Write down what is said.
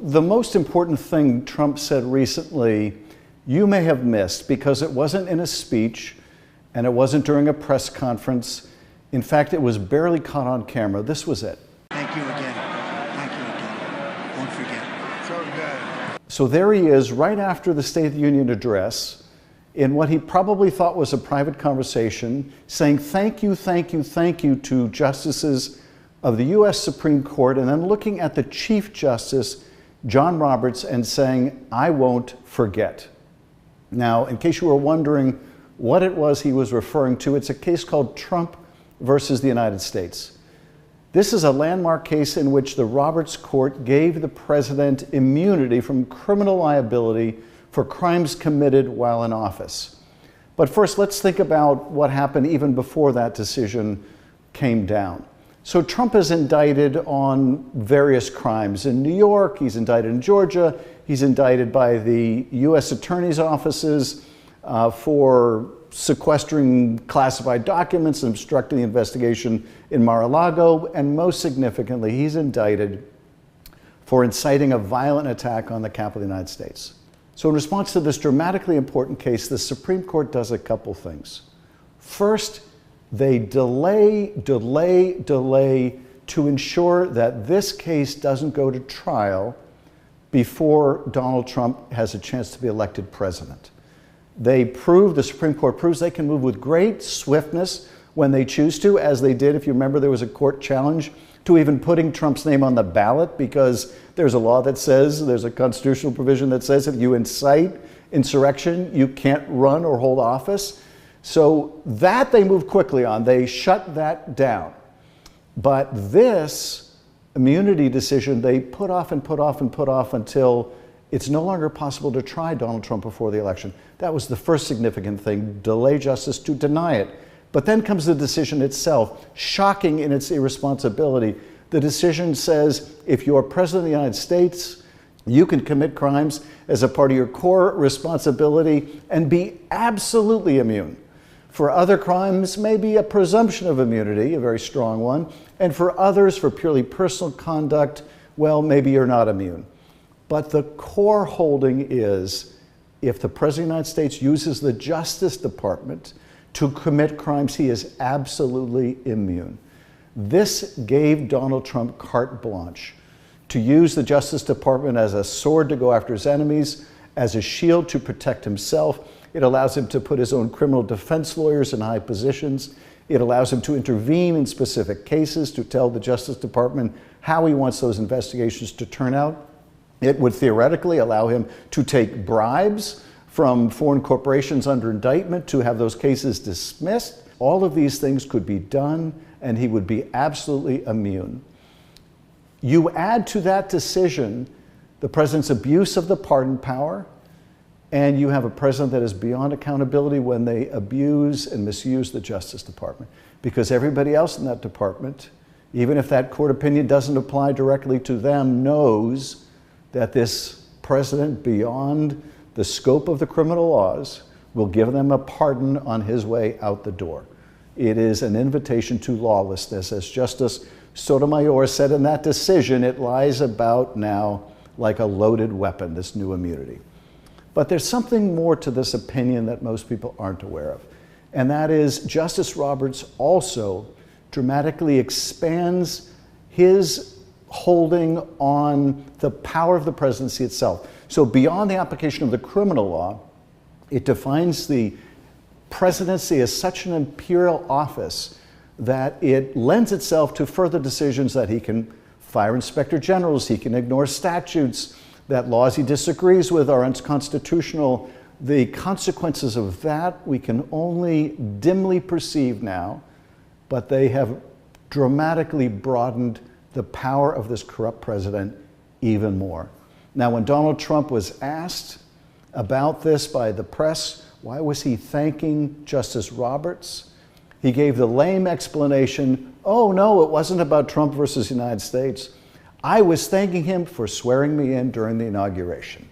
The most important thing Trump said recently, you may have missed because it wasn't in a speech and it wasn't during a press conference. In fact, it was barely caught on camera. This was it. Thank you again. Thank you again. Won't forget. So good. So there he is right after the State of the Union address in what he probably thought was a private conversation, saying thank you, thank you, thank you to justices of the U.S. Supreme Court, and then looking at the Chief Justice, John Roberts, and saying, I won't forget. Now, in case you were wondering what it was he was referring to, it's a case called Trump versus the United States. This is a landmark case in which the Roberts Court gave the president immunity from criminal liability for crimes committed while in office. But first, let's think about what happened even before that decision came down. So Trump is indicted on various crimes. In New York, he's indicted in Georgia, he's indicted by the U.S. Attorney's offices for sequestering classified documents and obstructing the investigation in Mar-a-Lago, and most significantly, he's indicted for inciting a violent attack on the Capitol of the United States. So in response to this dramatically important case, the Supreme Court does a couple things. First, they delay to ensure that this case doesn't go to trial before Donald Trump has a chance to be elected president. The Supreme Court proves they can move with great swiftness when they choose to, as they did. If you remember, there was a court challenge to even putting Trump's name on the ballot because there's a law that says, there's a constitutional provision that says if you incite insurrection, you can't run or hold office. So that they moved quickly on. They shut that down. But this immunity decision, they put off and put off and put off until it's no longer possible to try Donald Trump before the election. That was the first significant thing, delay justice to deny it. But then comes the decision itself, shocking in its irresponsibility. The decision says if you're president of the United States, you can commit crimes as a part of your core responsibility and be absolutely immune. For other crimes, maybe a presumption of immunity, a very strong one. And for others, for purely personal conduct, well, maybe you're not immune. But the core holding is if the President of the United States uses the Justice Department to commit crimes, he is absolutely immune. This gave Donald Trump carte blanche to use the Justice Department as a sword to go after his enemies, as a shield to protect himself. It allows him to put his own criminal defense lawyers in high positions. It allows him to intervene in specific cases, to tell the Justice Department how he wants those investigations to turn out. It would theoretically allow him to take bribes from foreign corporations under indictment to have those cases dismissed. All of these things could be done, and he would be absolutely immune. You add to that decision the president's abuse of the pardon power, and you have a president that is beyond accountability when they abuse and misuse the Justice Department. Because everybody else in that department, even if that court opinion doesn't apply directly to them, knows that this president, beyond the scope of the criminal laws, will give them a pardon on his way out the door. It is an invitation to lawlessness. As Justice Sotomayor said in that decision, it lies about now like a loaded weapon, this new immunity. But there's something more to this opinion that most people aren't aware of. And that is Justice Roberts also dramatically expands his holding on the power of the presidency itself. So beyond the application of the criminal law, it defines the presidency as such an imperial office that it lends itself to further decisions that he can fire inspector generals, he can ignore statutes, that laws he disagrees with are unconstitutional. The consequences of that we can only dimly perceive now, but they have dramatically broadened the power of this corrupt president even more. Now, when Donald Trump was asked about this by the press, why was he thanking Justice Roberts? He gave the lame explanation, oh no, it wasn't about Trump versus the United States. I was thanking him for swearing me in during the inauguration.